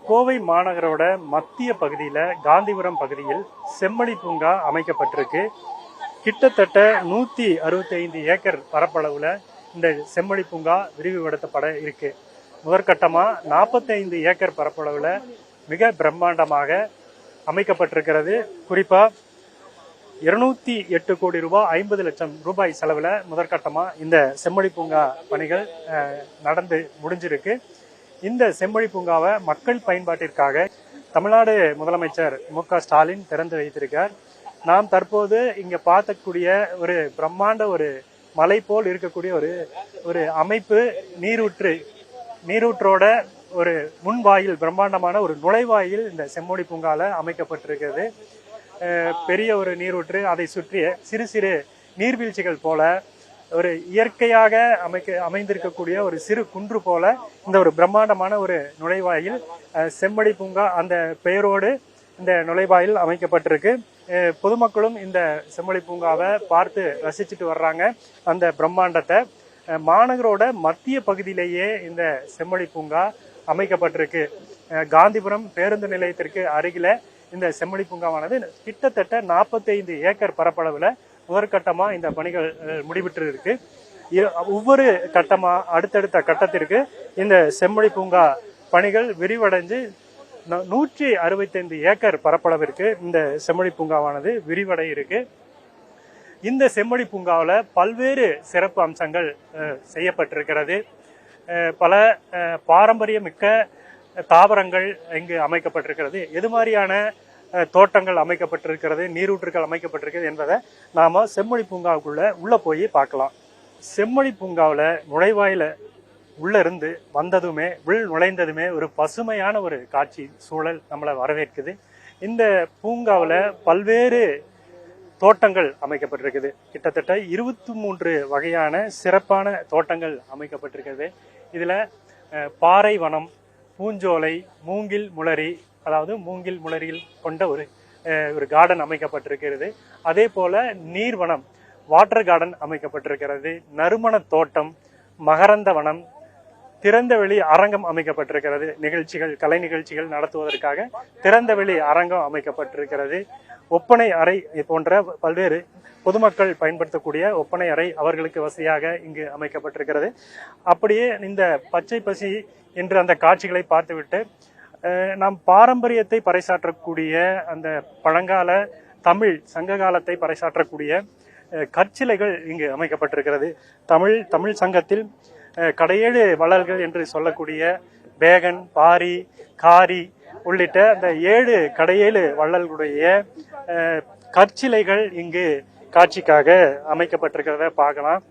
கோவை மாநகரோட மத்திய பகுதியில் காந்திபுரம் பகுதியில் செம்மொழி பூங்கா அமைக்கப்பட்டிருக்கு. கிட்டத்தட்ட 165 ஏக்கர் பரப்பளவில் இந்த செம்மொழி பூங்கா விரிவுபடுத்தப்பட இருக்கு. முதற்கட்டமாக 45 ஏக்கர் பரப்பளவில் மிக பிரம்மாண்டமாக அமைக்கப்பட்டிருக்கிறது. குறிப்பாக 208 கோடி ரூபாய் 50 லட்சம் ரூபாய் செலவில் முதற்கட்டமாக இந்த செம்மொழி பூங்கா பணிகள் நடந்து முடிஞ்சிருக்கு. இந்த செம்மொழி பூங்காவை மக்கள் பயன்பாட்டிற்காக தமிழ்நாடு முதலமைச்சர் மு.க. ஸ்டாலின் திறந்து வைத்திருக்கார். நாம் தற்போது இங்க பார்க்கக்கூடிய ஒரு பிரம்மாண்ட ஒரு மலை போல் இருக்கக்கூடிய ஒரு அமைப்பு நீரூற்றோட ஒரு முன்வாயில், பிரம்மாண்டமான ஒரு நுழைவாயில் இந்த செம்மொழி பூங்கால அமைக்கப்பட்டிருக்கிறது. பெரிய ஒரு நீரூற்று, அதை சுற்றிய சிறு சிறு நீர்வீழ்ச்சிகள் போல ஒரு இயற்கையாக அமைந்திருக்கக்கூடிய ஒரு சிறு குன்று போல இந்த ஒரு பிரம்மாண்டமான ஒரு நுழைவாயில் செம்மொழி பூங்கா அந்த பெயரோடு இந்த நுழைவாயில் அமைக்கப்பட்டிருக்கு. பொதுமக்களும் இந்த செம்மொழி பூங்காவை பார்த்து ரசிச்சுட்டு வர்றாங்க. அந்த பிரம்மாண்டத்தை மாநகரோட மத்திய பகுதியிலேயே இந்த செம்மொழி பூங்கா அமைக்கப்பட்டிருக்கு. காந்திபுரம் பேருந்து நிலையத்திற்கு அருகில இந்த செம்மொழி பூங்காவானது கிட்டத்தட்ட 45 ஏக்கர் பரப்பளவுல முதற்கட்டமா இந்த பணிகள் முடிவிட்டு இருக்கு. ஒவ்வொரு கட்டமா அடுத்தடுத்த கட்டத்திற்கு இந்த செம்மொழி பூங்கா பணிகள் விரிவடைஞ்சு 165 ஏக்கர் பரப்பளவிற்கு இந்த செம்மொழி பூங்காவானது விரிவடை இருக்கு. இந்த செம்மொழி பூங்காவில் பல்வேறு சிறப்பு அம்சங்கள் செய்யப்பட்டிருக்கிறது. பல பாரம்பரியமிக்க தாவரங்கள் இங்கு அமைக்கப்பட்டிருக்கிறது. எது மாதிரியான தோட்டங்கள் அமைக்கப்பட்டிருக்கிறது, நீரூற்றுகள் அமைக்கப்பட்டிருக்கிறது என்பதை நாம செம்மொழி பூங்காவுக்குள்ள போய் பார்க்கலாம். செம்மொழி பூங்காவில் நுழைவாயில உள்ள இருந்து வந்ததுமே நுழைந்ததுமே ஒரு பசுமையான ஒரு காட்சி சூழல் நம்மளை வரவேற்குது. இந்த பூங்காவில் பல்வேறு தோட்டங்கள் அமைக்கப்பட்டிருக்குது. கிட்டத்தட்ட 23 வகையான சிறப்பான தோட்டங்கள் அமைக்கப்பட்டிருக்கிறது. இதுல பாறை வனம், பூஞ்சோலை, மூங்கில் முளரி, அதாவது மூங்கில் முளரியில் கொண்ட ஒரு கார்டன் அமைக்கப்பட்டிருக்கிறது. அதே போல நீர்வனம், வாட்டர் கார்டன் அமைக்கப்பட்டிருக்கிறது. நறுமண தோட்டம், மகரந்த வனம், திறந்தவெளி அரங்கம் அமைக்கப்பட்டிருக்கிறது. கலை நிகழ்ச்சிகள் நடத்துவதற்காக திறந்தவெளி அரங்கம் அமைக்கப்பட்டிருக்கிறது. ஒப்பனை அறை போன்ற பல்வேறு பொதுமக்கள் பயன்படுத்தக்கூடிய ஒப்பனை அறை அவர்களுக்கு வசதியாக இங்கு அமைக்கப்பட்டிருக்கிறது. அப்படியே இந்த பச்சை பசி என்று அந்த காட்சிகளை பார்த்துவிட்டு நாம் பாரம்பரியத்தை பறைசாற்றக்கூடிய அந்த பழங்கால தமிழ் சங்க காலத்தை பறைசாற்றக்கூடிய கற்சிலைகள் இங்கு அமைக்கப்பட்டிருக்கிறது. தமிழ் சங்கத்தில் கடையேழு வள்ளல்கள் என்று சொல்லக்கூடிய பேகன், பாரி, காரி உள்ளிட்ட அந்த 7 கடையேழு வள்ளல்களுடைய கற்சிலைகள் இங்கு காட்சிக்காக அமைக்கப்பட்டிருக்கிறத பார்க்கலாம்.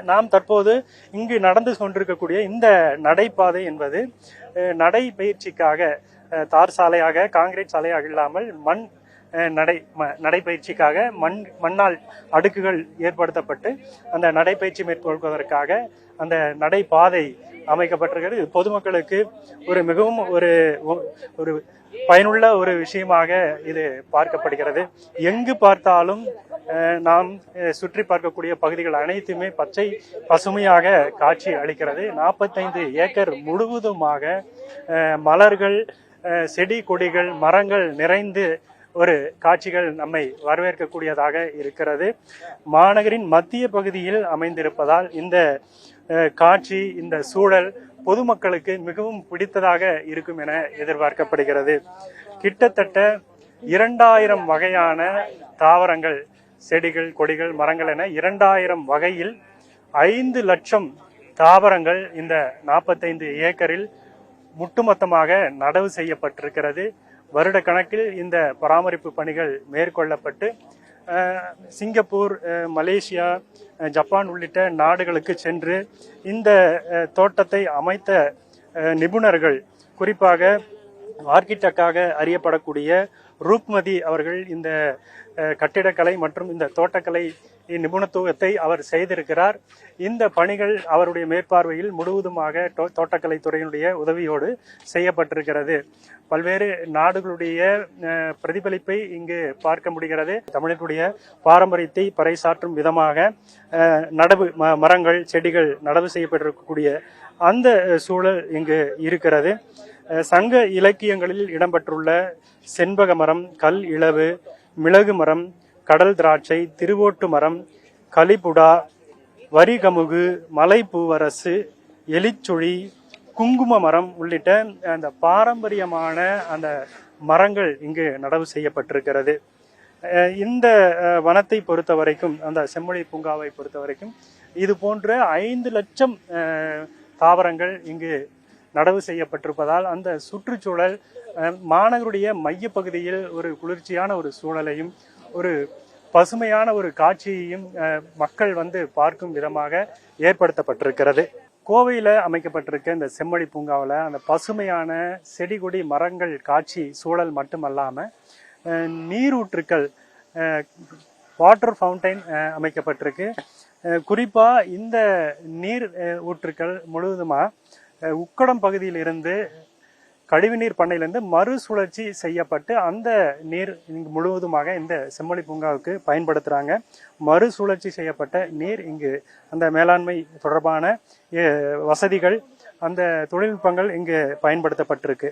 நாம் தற்போது இங்கு நடந்து கொண்டிருக்கக்கூடிய இந்த நடைபாதை என்பது நடைபயிற்சிக்காக தார் சாலையாக, காங்கிரீட் சாலையாக இல்லாமல் நடைபயிற்சிக்காக மண்ணால் அடுக்குகள் ஏற்படுத்தப்பட்டு அந்த நடைபயிற்சி மேற்கொள்வதற்காக அந்த நடைபாதை அமைக்கப்பட்டிருக்கிறது. பொதுமக்களுக்கு மிகவும் ஒரு பயனுள்ள ஒரு விஷயமாக இது பார்க்கப்படுகிறது. எங்கு பார்த்தாலும் நாம் சுற்றி பார்க்கக்கூடிய பகுதிகள் அனைத்துமே பச்சை பசுமையாக காட்சி அளிக்கிறது. 45 ஏக்கர் முழுவதுமாக மலர்கள், செடி கொடிகள், மரங்கள் நிறைந்து ஒரு காட்சிகள் நம்மை வரவேற்கக்கூடியதாக இருக்கிறது. மாநகரின் மத்திய பகுதியில் அமைந்திருப்பதால் இந்த காட்சி, இந்த சூழல் பொதுமக்களுக்கு மிகவும் பிடித்ததாக இருக்கும் என எதிர்பார்க்கப்படுகிறது. கிட்டத்தட்ட 2000 வகையான தாவரங்கள், செடிகள், கொடிகள், மரங்கள் என 2000 வகையில் 5 லட்சம் தாவரங்கள் இந்த 45 ஏக்கரில் ஒட்டுமொத்தமாக நடவு செய்யப்பட்டிருக்கிறது. வருட கணக்கில் இந்த பராமரிப்பு பணிகள் மேற்கொள்ளப்பட்டு சிங்கப்பூர், மலேசியா, ஜப்பான் உள்ளிட்ட நாடுகளுக்கு சென்று இந்த தோட்டத்தை அமைத்த நிபுணர்கள், குறிப்பாக ஆர்கிடெக்டாக அறியப்படக்கூடிய ரூப்மதி அவர்கள் இந்த கட்டிடக்கலை மற்றும் இந்த தோட்டக்கலை நிபுணத்துவத்தை அவர் செய்திருக்கிறார். இந்த பணிகள் அவருடைய மேற்பார்வையில் முழுவதுமாக தோட்டக்கலை துறையினுடைய உதவியோடு செய்யப்பட்டிருக்கிறது. பல்வேறு நாடுகளுடைய பிரதிபலிப்பை இங்கு பார்க்க முடிகிறது. தமிழர்களுடைய பாரம்பரியத்தை பறைசாற்றும் விதமாக மரங்கள், செடிகள் நடவு செய்யப்பட்டிருக்கக்கூடிய அந்த சூழல் இங்கு இருக்கிறது. சங்க இலக்கியங்களில் இடம்பெற்றுள்ள செண்பக மரம், கல் இளவு, மிளகு மரம், கடல் திராட்சை, திருவோட்டு மரம், கலிபுடா, வரிகமுகு, மலைப்பூவரசு, எலிச்சுழி, குங்கும மரம் உள்ளிட்ட அந்த பாரம்பரியமான அந்த மரங்கள் இங்கு நடவு செய்யப்பட்டிருக்கிறது. இந்த வனத்தை பொறுத்த வரைக்கும், அந்த செம்மொழி பூங்காவை பொறுத்த வரைக்கும் இது போன்ற 5 லட்சம் தாவரங்கள் இங்கு நடவு செய்யப்பட்டிருப்பதால் அந்த சுற்றுச்சூழல் மாநகருடைய மையப்பகுதியில் ஒரு குளிர்ச்சியான ஒரு சூழலையும் ஒரு பசுமையான ஒரு காட்சியையும் மக்கள் வந்து பார்க்கும் விதமாக ஏற்படுத்தப்பட்டிருக்கிறது. கோவையில் அமைக்கப்பட்டிருக்க இந்த செம்மொழி பூங்காவில் அந்த பசுமையான செடி கொடி மரங்கள் காட்சி சூழல் மட்டுமல்லாமல் நீரூற்றுக்கள், வாட்டர் ஃபவுண்டைன் அமைக்கப்பட்டிருக்கு. குறிப்பாக இந்த நீர் ஊற்றுக்கள் முழுவதுமாக உக்கடம் பகுதியில் இருந்து கழிவுநீர் பண்ணையிலிருந்து மறுசுழற்சி செய்யப்பட்டு அந்த நீர் இங்கு முழுவதுமாக இந்த செம்மொழி பூங்காவுக்கு பயன்படுத்துகிறாங்க. மறுசுழற்சி செய்யப்பட்ட நீர் இங்கு அந்த மேலாண்மை தொடர்பான வசதிகள், அந்த தொழில்நுட்பங்கள் இங்கு பயன்படுத்தப்பட்டிருக்கு.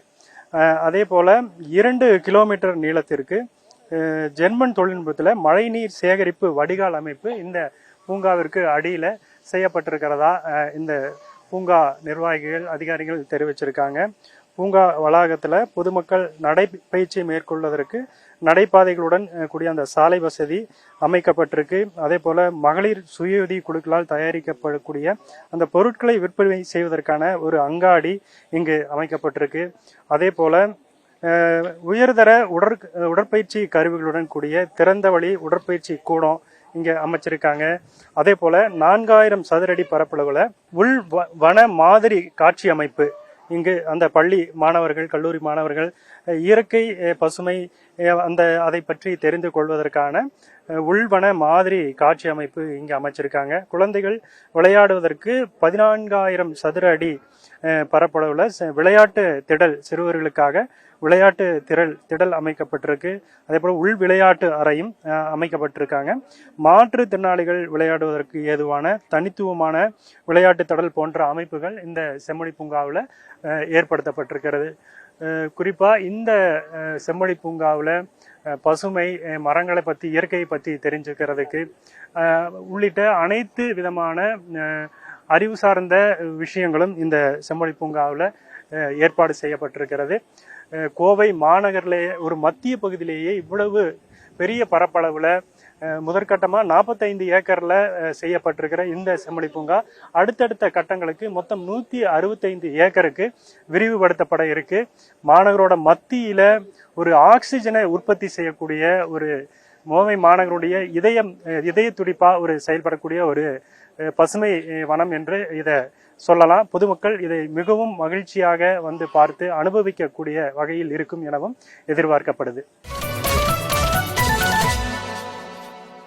அதே போல் 2 கிலோமீட்டர் நீளத்திற்கு ஜெர்மன் தொழில்நுட்பத்தில் மழைநீர் சேகரிப்பு வடிகால் அமைப்பு இந்த பூங்காவிற்கு அடியில் செய்யப்பட்டிருக்கிறதா இந்த பூங்கா நிர்வாகிகள், அதிகாரிகள் தெரிவிச்சிருக்காங்க. பூங்கா வளாகத்தில் பொதுமக்கள் நடைப்பயிற்சி மேற்கொள்வதற்கு நடைபாதைகளுடன் கூடிய அந்த சாலை வசதி அமைக்கப்பட்டிருக்கு. அதே போல மகளிர் சுயஉதவி குழுக்களால் தயாரிக்கப்படக்கூடிய அந்த பொருட்களை விற்பனை செய்வதற்கான ஒரு அங்காடி இங்கு அமைக்கப்பட்டிருக்கு. அதே போல உயர்தர உடற்பயிற்சி கருவிகளுடன் கூடிய திறந்தவெளி உடற்பயிற்சி கூடம் இங்கே அமைச்சிருக்காங்க. அதே போல 4000 சதுரடி பரப்பளவில் உள் வன மாதிரி காட்சி அமைப்பு இங்கு அந்த பள்ளி மாணவர்கள், கல்லூரி மாணவர்கள் இயற்கை பசுமை அதை பற்றி தெரிந்து கொள்வதற்கான உள்வன மாதிரி காட்சி அமைப்பு இங்கு அமைச்சிருக்காங்க. குழந்தைகள் விளையாடுவதற்கு 14,000 சதுர அடி பரப்பளவில் விளையாட்டு திடல், சிறுவர்களுக்காக விளையாட்டு திடல் அமைக்கப்பட்டிருக்கு. அதே போல உள் விளையாட்டு அறையும் அமைக்கப்பட்டிருக்காங்க. மாற்றுத்திறனாளிகள் விளையாடுவதற்கு ஏதுவான தனித்துவமான விளையாட்டு திடல் போன்ற அமைப்புகள் இந்த செம்மொழி பூங்காவில் ஏற்படுத்தப்பட்டிருக்கிறது. குறிப்பாக இந்த செம்மொழி பூங்காவில் பசுமை, மரங்களை பற்றி, இயற்கையை பற்றி தெரிஞ்சுக்கிறதுக்கு உள்ளிட்ட அனைத்து விதமான அறிவு சார்ந்த விஷயங்களும் இந்த செம்மொழி பூங்காவில் ஏற்பாடு செய்யப்பட்டிருக்கிறது. கோவை மாநகரிலே ஒரு மத்திய பகுதியிலேயே இவ்வளவு பெரிய பரப்பளவில் முதற்கட்டமாக 45 ஏக்கரில் செய்யப்பட்டிருக்கிற இந்த செம்மொழி பூங்கா அடுத்தடுத்த கட்டங்களுக்கு மொத்தம் 165 ஏக்கருக்கு விரிவுபடுத்தப்பட இருக்கு. மாநகரோட மத்தியில் ஒரு ஆக்சிஜனை உற்பத்தி செய்யக்கூடிய ஒரு கோவை மாநகருடைய இதய துடிப்பா ஒரு செயல்படக்கூடிய ஒரு பசுமை வனம் என்று இதை சொல்லலாம். பொதுமக்கள் இதை மிகவும் மகிழ்ச்சியாக வந்து பார்த்து அனுபவிக்கக்கூடிய வகையில் இருக்கும் எனவும் எதிர்பார்க்கப்படுது.